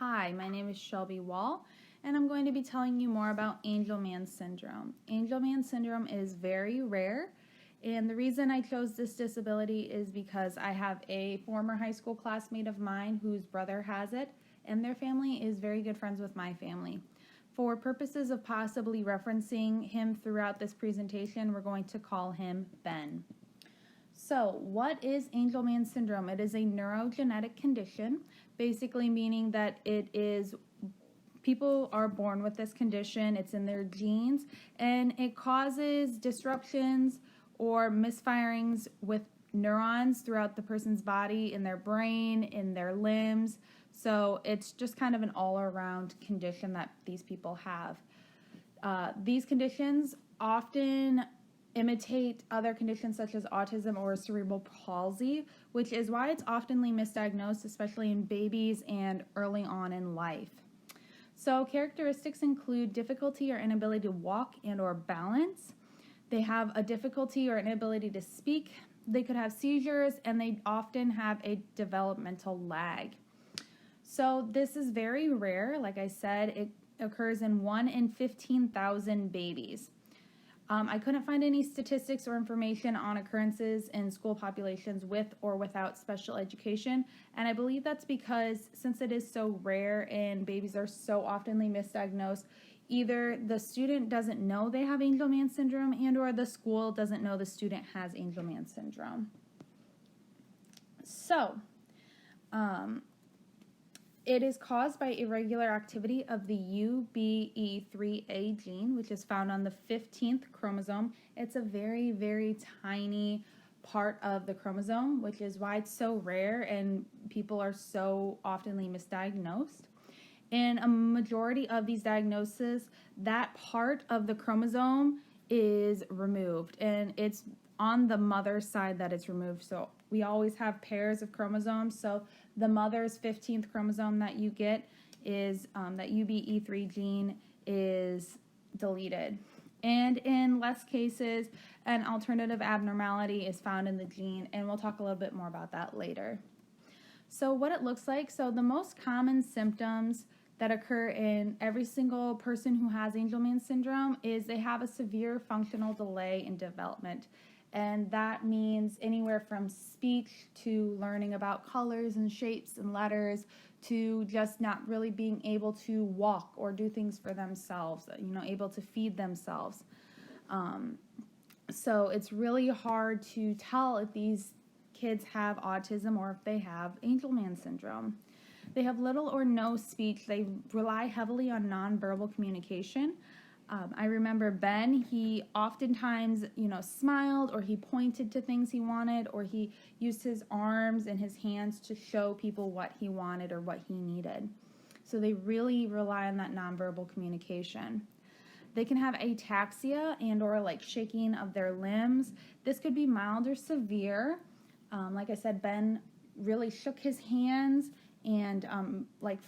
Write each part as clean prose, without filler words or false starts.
Hi, my name is Shelby Wall, and I'm going to be telling you more about Angelman Syndrome. Angelman Syndrome is very rare, and the reason I chose this disability is because I have a former high school classmate of mine whose brother has it, and their family is very good friends with my family. For purposes of possibly referencing him throughout this presentation, we're going to call him Ben. So, what is Angelman syndrome? It is a neurogenetic condition, basically meaning that people are born with this condition, it's in their genes, and it causes disruptions or misfirings with neurons throughout the person's body, in their brain, in their limbs. So, it's just kind of an all-around condition that these people have. These conditions often imitate other conditions such as autism or cerebral palsy, which is why it's oftenly misdiagnosed, especially in babies and early on in life. So characteristics include difficulty or inability to walk and or balance. They have a difficulty or inability to speak. They could have seizures, and they often have a developmental lag. So this is very rare. Like I said, it occurs in 1 in 15,000 babies. I couldn't find any statistics or information on occurrences in school populations with or without special education, and I believe that's because since it is so rare and babies are so oftenly misdiagnosed, either the student doesn't know they have Angelman syndrome and or the school doesn't know the student has Angelman syndrome. So, it is caused by irregular activity of the UBE3A gene, which is found on the 15th chromosome. It's a very, very tiny part of the chromosome, which is why it's so rare and people are so oftenly misdiagnosed. In a majority of these diagnoses, that part of the chromosome is removed, and it's on the mother's side that it's removed. So we always have pairs of chromosomes. So the mother's 15th chromosome that you get is that UBE3 gene is deleted. And in less cases, an alternative abnormality is found in the gene, and we'll talk a little bit more about that later. So what it looks like, so the most common symptoms that occur in every single person who has Angelman syndrome is they have a severe functional delay in development. And that means anywhere from speech to learning about colors and shapes and letters to just not really being able to walk or do things for themselves, able to feed themselves. So it's really hard to tell if these kids have autism or if they have Angelman syndrome. They have little or no speech. They rely heavily on nonverbal communication. I remember Ben, he oftentimes, smiled, or he pointed to things he wanted, or he used his arms and his hands to show people what he wanted or what he needed. So they really rely on that nonverbal communication. They can have ataxia and or shaking of their limbs. This could be mild or severe. Like I said, Ben really shook his hands and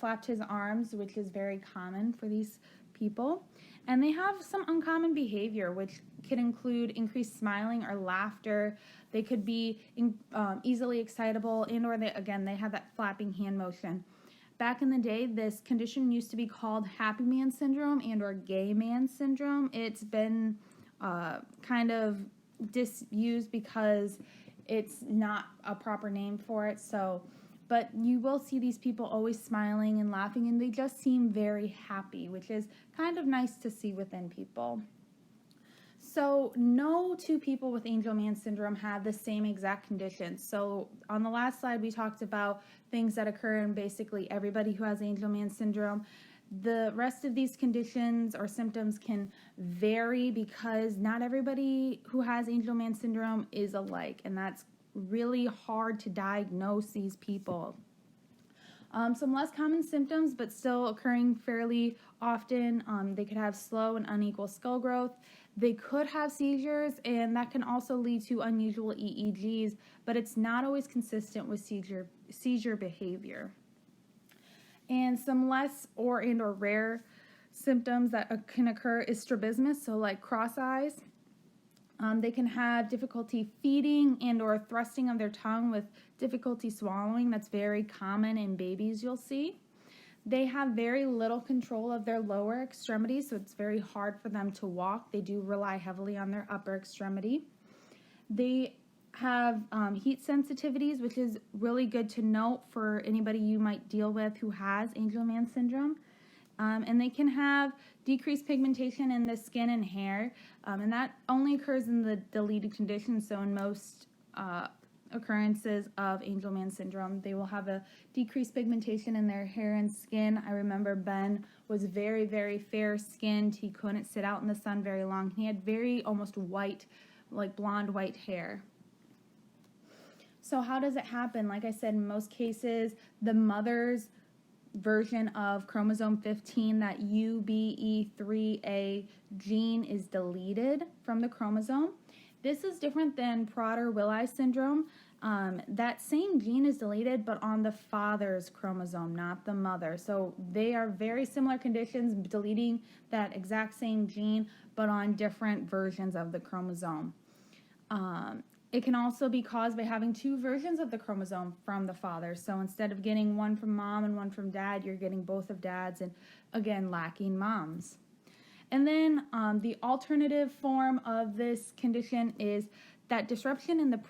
flapped his arms, which is very common for these people. And they have some uncommon behavior, which could include increased smiling or laughter. They could be easily excitable, and or they have that flapping hand motion. Back in the day, this condition used to be called happy man syndrome and or gay man syndrome. It's been kind of disused because it's not a proper name for it. But you will see these people always smiling and laughing, and they just seem very happy, which is kind of nice to see within people. So no two people with Angelman syndrome have the same exact condition. So on the last slide, we talked about things that occur in basically everybody who has Angelman syndrome. The rest of these conditions or symptoms can vary because not everybody who has Angelman syndrome is alike, and that's really hard to diagnose these people. Some less common symptoms, but still occurring fairly often. They could have slow and unequal skull growth. They could have seizures, and that can also lead to unusual EEGs, but it's not always consistent with seizure behavior. And some less or rare symptoms that can occur is strabismus, so like cross eyes. They can have difficulty feeding and or thrusting of their tongue with difficulty swallowing. That's very common in babies, you'll see. They have very little control of their lower extremities, so it's very hard for them to walk. They do rely heavily on their upper extremity. They have heat sensitivities, which is really good to note for anybody you might deal with who has Angelman syndrome. And they can have decreased pigmentation in the skin and hair, and that only occurs in the deleted condition. So in most occurrences of Angelman syndrome, they will have a decreased pigmentation in their hair and skin. I remember Ben was very, very fair-skinned. He couldn't sit out in the sun very long. He had very almost white, like blonde white hair. So how does it happen? Like I said, in most cases, the mother's version of chromosome 15, that UBE3A gene, is deleted from the chromosome. This is different than Prader-Willi syndrome. That same gene is deleted, but on the father's chromosome, not the mother. So they are very similar conditions, deleting that exact same gene, but on different versions of the chromosome. It can also be caused by having two versions of the chromosome from the father. So instead of getting one from mom and one from dad, you're getting both of dads and, again, lacking moms. And then the alternative form of this condition is that disruption in the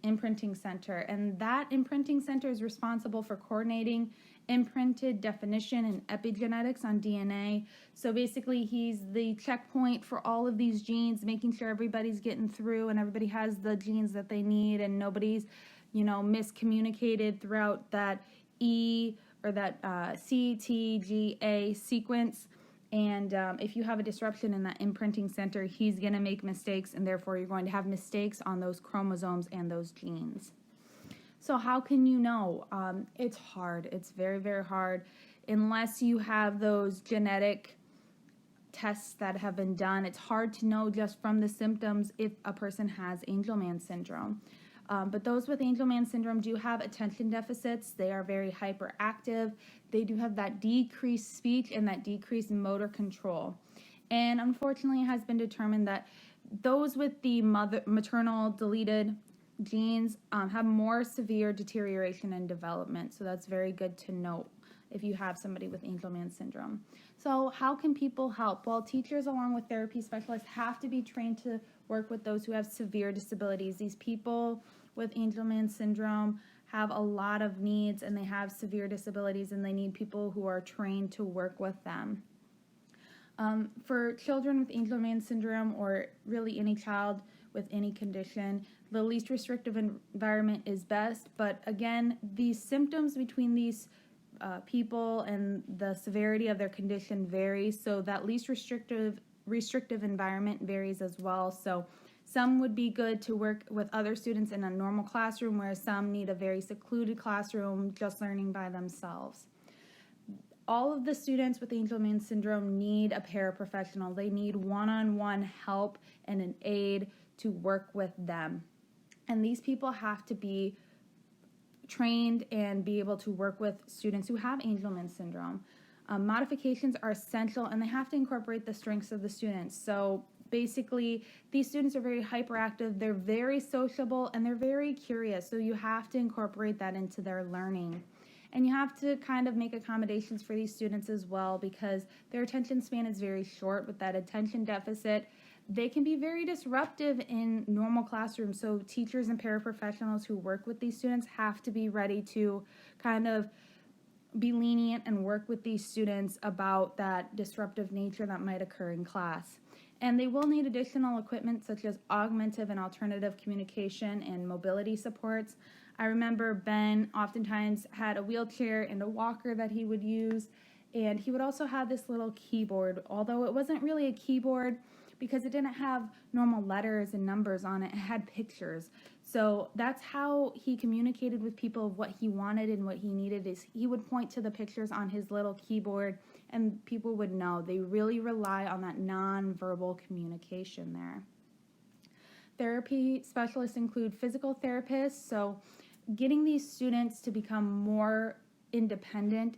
imprinting center. And that imprinting center is responsible for coordinating imprinted definition and epigenetics on DNA. So basically, he's the checkpoint for all of these genes, making sure everybody's getting through and everybody has the genes that they need and nobody's, miscommunicated throughout that E or that CTGA sequence. And if you have a disruption in that imprinting center, he's going to make mistakes, and therefore you're going to have mistakes on those chromosomes and those genes. So how can you know? It's hard. It's very, very hard unless you have those genetic tests that have been done. It's hard to know just from the symptoms if a person has Angelman syndrome. But those with Angelman syndrome do have attention deficits. They are very hyperactive. They do have that decreased speech and that decreased motor control. And unfortunately, it has been determined that those with the maternal deleted genes have more severe deterioration and development. So that's very good to note if you have somebody with Angelman syndrome. So how can people help? Well, teachers along with therapy specialists have to be trained to work with those who have severe disabilities. These people with Angelman syndrome have a lot of needs and they have severe disabilities, and they need people who are trained to work with them. For children with Angelman syndrome, or really any child with any condition, the least restrictive environment is best. But again, the symptoms between these people and the severity of their condition varies, so that least restrictive environment varies as well. So some would be good to work with other students in a normal classroom, whereas some need a very secluded classroom, just learning by themselves. All of the students with Angelman syndrome need a paraprofessional. They need one-on-one help and an aide to work with them. And these people have to be trained and be able to work with students who have Angelman syndrome. Modifications are essential, and they have to incorporate the strengths of the students. So basically, these students are very hyperactive, they're very sociable, and they're very curious. So you have to incorporate that into their learning. And you have to kind of make accommodations for these students as well, because their attention span is very short with that attention deficit. They can be very disruptive in normal classrooms. So teachers and paraprofessionals who work with these students have to be ready to kind of be lenient and work with these students about that disruptive nature that might occur in class. And they will need additional equipment such as augmentative and alternative communication and mobility supports. I remember Ben oftentimes had a wheelchair and a walker that he would use, and he would also have this little keyboard, although it wasn't really a keyboard because it didn't have normal letters and numbers on it. It had pictures. So that's how he communicated with people of what he wanted and what he needed, is he would point to the pictures on his little keyboard and people would know. They really rely on that nonverbal communication there. Therapy specialists include physical therapists. So getting these students to become more independent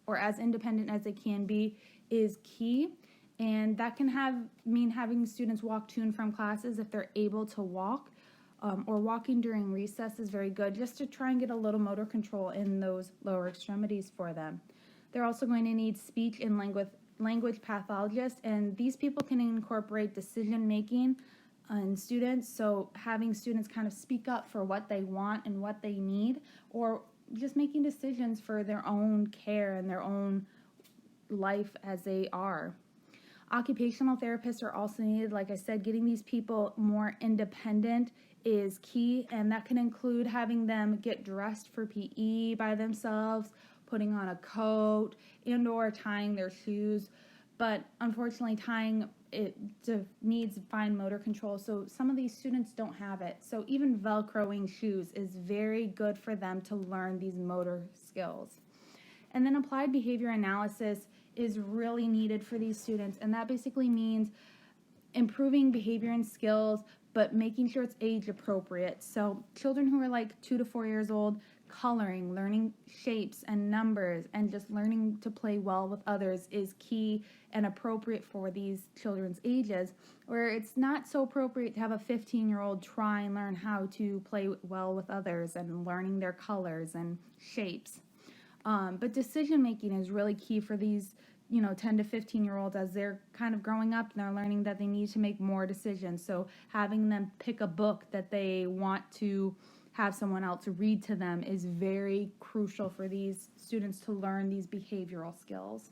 or as independent as they can be, is key. And that can mean having students walk to and from classes if they're able to walk, or walking during recess is very good, just to try and get a little motor control in those lower extremities for them. They're also going to need speech and language pathologists, and these people can incorporate decision making in students, so having students kind of speak up for what they want and what they need, or just making decisions for their own care and their own life as they are. Occupational therapists are also needed. Like I said, getting these people more independent is key, and that can include having them get dressed for PE by themselves, putting on a coat, and or tying their shoes. But unfortunately, tying it needs fine motor control, so some of these students don't have it. So even Velcroing shoes is very good for them to learn these motor skills. And then applied behavior analysis is really needed for these students, and that basically means improving behavior and skills, but making sure it's age appropriate. So children who are like 2 to 4 years old, coloring, learning shapes and numbers, and just learning to play well with others is key and appropriate for these children's ages, where it's not so appropriate to have a 15-year-old try and learn how to play well with others and learning their colors and shapes. But decision making is really key for these 10 to 15-year-olds as they're kind of growing up and they're learning that they need to make more decisions. So having them pick a book that they want to have someone else read to them is very crucial for these students to learn these behavioral skills.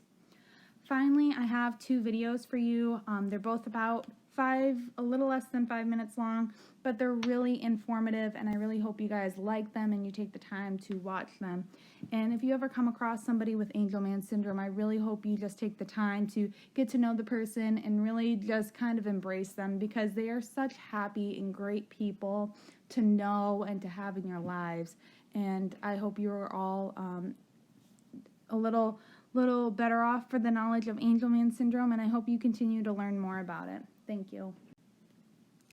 Finally, I have 2 videos for you. They're both about a little less than 5 minutes long, but they're really informative, and I really hope you guys like them and you take the time to watch them. And if you ever come across somebody with Angelman syndrome, I really hope you just take the time to get to know the person and really just kind of embrace them, because they are such happy and great people to know and to have in your lives. And I hope you're all a little better off for the knowledge of Angelman syndrome, and I hope you continue to learn more about it. Thank you.